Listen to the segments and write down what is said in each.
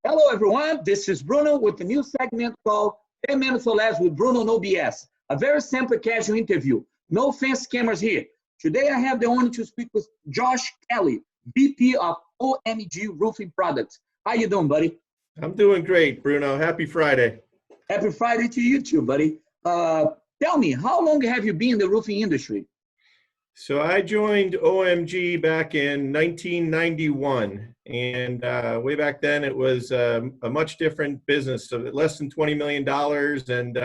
Hello, everyone. This is Bruno with the new segment called 10 Minutes or Less with Bruno No BS. A very simple, casual interview. No fancy cameras here. Today, I have the honor to speak with Josh Kelly, VP of OMG Roofing Products. How you doing, buddy? I'm doing great, Bruno. Happy Friday. Happy Friday to you too, buddy. Tell me, how long have you been in the roofing industry? So I joined OMG back in 1991, and way back then it was a much different business, so less than $20 million, and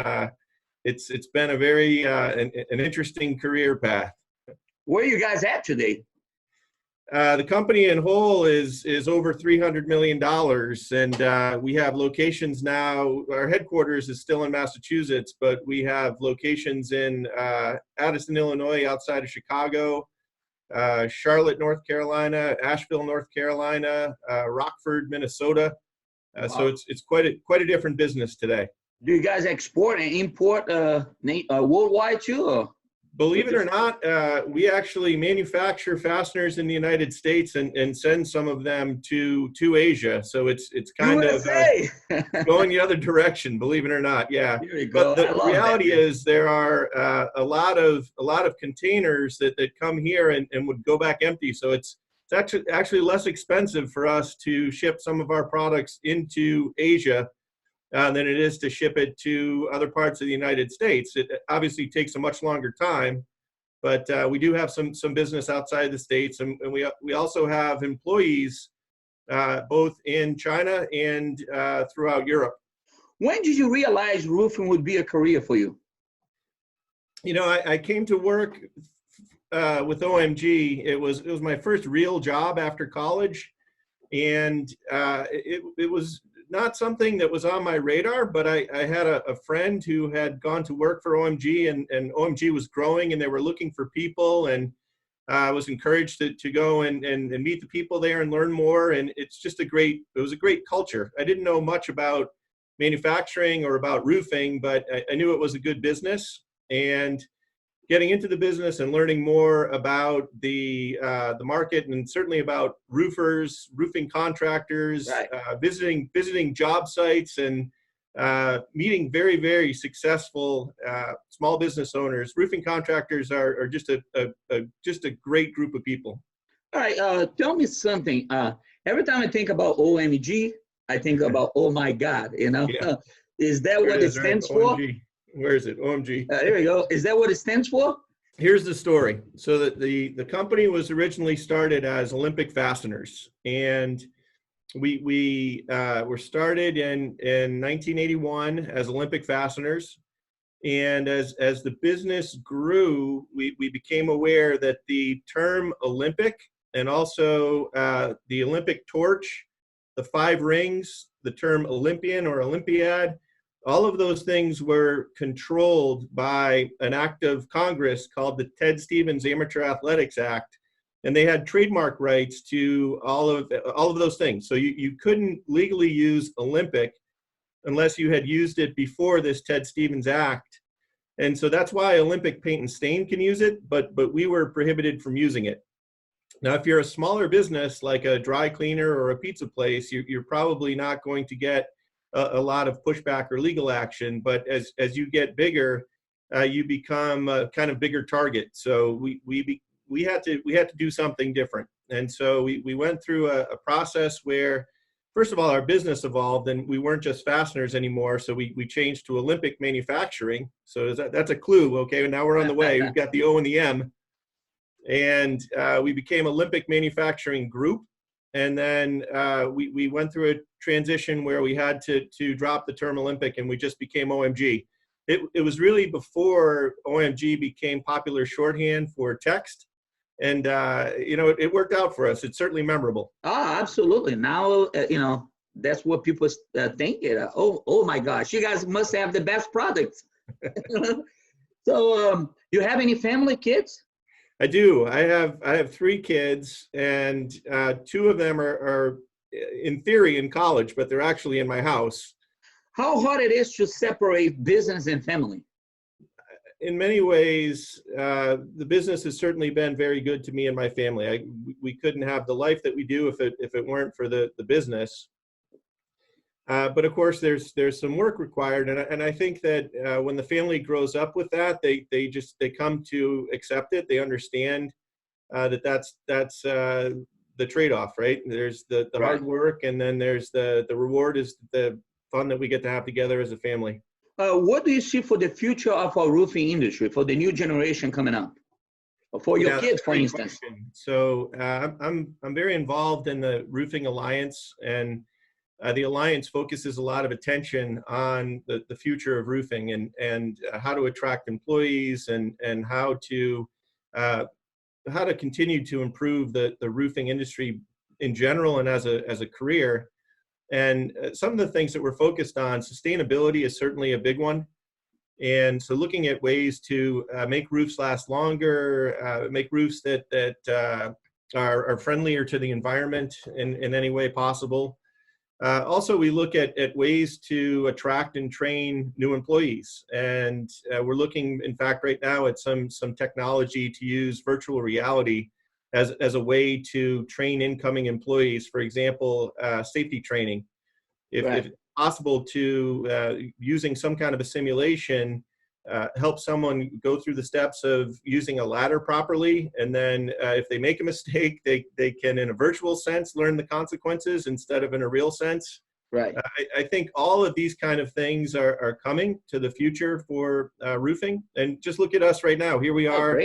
it's been a very an interesting career path. Where are you guys at today? The company in whole is over $300 million, and we have locations now. Our headquarters is still in Massachusetts, but we have locations in Addison, Illinois, outside of Chicago, Charlotte, North Carolina, Asheville, North Carolina, Rockford, Minnesota. Wow. So it's quite a different business today. Do you guys export and import worldwide too? Or? Believe it or not, we actually manufacture fasteners in the United States and send some of them to Asia. So it's kind of going the other direction. Believe it or not, yeah. Here you go. But the reality is there are a lot of containers that come here and would go back empty. So it's actually less expensive for us to ship some of our products into Asia than it is to ship it to other parts of the United States. It obviously takes a much longer time, but we do have some business outside the States, and we also have employees both in China and throughout Europe. When did you realize roofing would be a career for you? You know, I came to work with OMG. It was my first real job after college, and it was not something that was on my radar, but I had a friend who had gone to work for OMG, and OMG was growing and they were looking for people, and I was encouraged to go and meet the people there and learn more. And it was a great culture. I didn't know much about manufacturing or about roofing, but I knew it was a good business. And getting into the business and learning more about the market, and certainly about roofers, roofing contractors, right. Visiting job sites, and meeting very, very successful small business owners. Roofing contractors are just a great group of people. All right, tell me something. Every time I think about OMG, I think about oh my God. You know, yeah. Is that what it stands for? OMG. Where is it? OMG. There we go. Is that what it stands for? Here's the story. So that the company was originally started as Olympic Fasteners, and we were started in 1981 as Olympic Fasteners. And as the business grew, we became aware that the term Olympic, and also the Olympic torch, the 5 rings, the term Olympian or Olympiad, all of those things were controlled by an act of Congress called the Ted Stevens Amateur Athletics Act, and they had trademark rights to all of those things. So you couldn't legally use Olympic unless you had used it before this Ted Stevens Act, and so that's why Olympic Paint and Stain can use it, but we were prohibited from using it. Now, if you're a smaller business like a dry cleaner or a pizza place, you're probably not going to get a lot of pushback or legal action, but as you get bigger, you become a kind of bigger target. So we had to do something different, and so we went through a process where, first of all, our business evolved, and we weren't just fasteners anymore. So we changed to Olympic Manufacturing. So that's a clue. Okay, now we're on the way. We've got the O and the M, and we became Olympic Manufacturing Group. And then we went through a transition where we had to drop the term Olympic, and we just became OMG. It was really before OMG became popular shorthand for text, and it worked out for us. It's certainly memorable. Oh, absolutely. Now that's what people think. Oh my gosh, you guys must have the best products. So, you have any family, kids? I do. I have 3 kids, and 2 of them are in theory in college, but they're actually in my house. How hard it is to separate business and family? in many ways, the business has certainly been very good to me and my family. We couldn't have the life that we do if it weren't for the business. But of course, there's some work required, and I think that when the family grows up with that, they come to accept it. They understand that's the trade-off, right? There's the hard work, and then there's the reward is the fun that we get to have together as a family. What do you see for the future of our roofing industry, for the new generation coming up, or for your kids, for instance? Question. So I'm very involved in the Roofing Alliance, and the Alliance focuses a lot of attention on the future of roofing and how to attract employees and how to continue to improve the roofing industry in general and as a career. And some of the things that we're focused on, sustainability is certainly a big one. And so looking at ways to make roofs last longer, make roofs that are friendlier to the environment in any way possible. Also, we look at ways to attract and train new employees. And we're looking, in fact, right now at some technology to use virtual reality as a way to train incoming employees. For example, safety training. If it's possible to, using some kind of a simulation, help someone go through the steps of using a ladder properly. And then if they make a mistake, they can, in a virtual sense, learn the consequences instead of in a real sense. Right. I think all of these kind of things are coming to the future for roofing. And just look at us right now. Here we are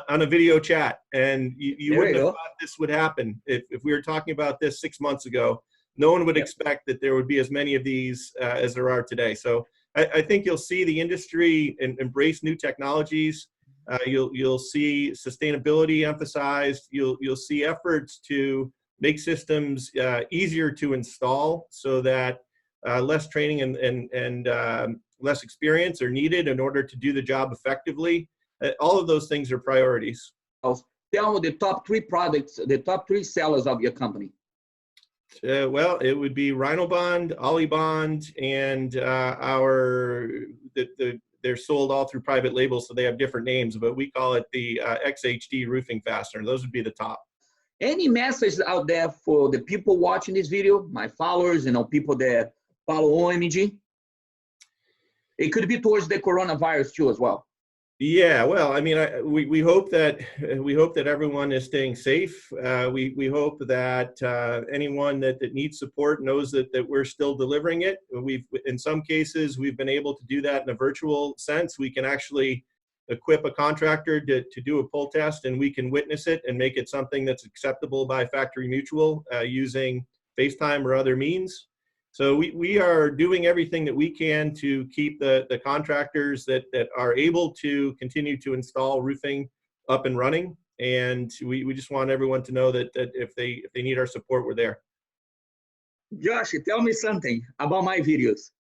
on a video chat. And you wouldn't have thought this would happen. If we were talking about this 6 months ago, no one would expect that there would be as many of these as there are today. So I think you'll see the industry embrace new technologies. You'll see sustainability emphasized. You'll see efforts to make systems easier to install so that less training and less experience are needed in order to do the job effectively. All of those things are priorities. Tell me the top 3 products, the top 3 sellers of your company. Well, it would be Rhinobond, Olibond, and they're sold all through private labels, so they have different names, but we call it the XHD Roofing Fastener. Those would be the top. Any message out there for the people watching this video, my followers, people that follow OMG? It could be towards the coronavirus too as well. Yeah, well, I mean, we hope that everyone is staying safe. We hope that anyone that needs support knows that we're still delivering it. In some cases, we've been able to do that in a virtual sense. We can actually equip a contractor to do a pull test, and we can witness it and make it something that's acceptable by Factory Mutual using FaceTime or other means. So we are doing everything that we can to keep the contractors that are able to continue to install roofing up and running. And we just want everyone to know that if they need our support, we're there. Josh, tell me something about my videos.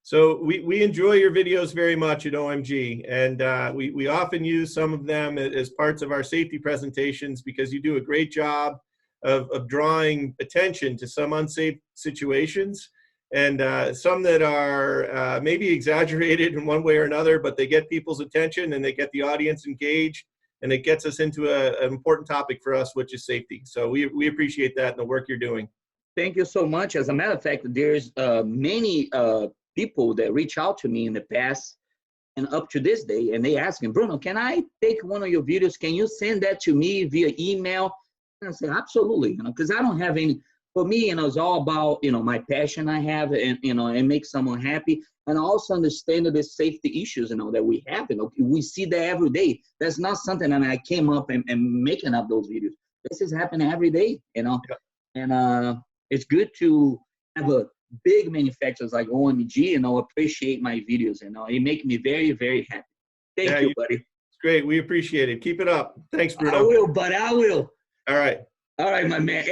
So we enjoy your videos very much at OMG, and we often use some of them as parts of our safety presentations because you do a great job of drawing attention to some unsafe situations, and some that are maybe exaggerated in one way or another, but they get people's attention and they get the audience engaged, and it gets us into an important topic for us, which is safety. So we appreciate that and the work you're doing. Thank you so much. As a matter of fact, there's many people that reach out to me in the past and up to this day, and they ask me, Bruno, can I take one of your videos? Can you send that to me via email? And I say, absolutely, because I don't have any, for me, it's all about, my passion I have and, and make someone happy. And I also understand the safety issues, that we have, we see that every day. That's not something that I came up and making up those videos. This is happening every day, Yeah. And it's good to have a big manufacturers like OMG, appreciate my videos, it make me very, very happy. Thank you, buddy. It's great. We appreciate it. Keep it up. Thanks, Bruno. I will, buddy. I will. All right. All right, my man.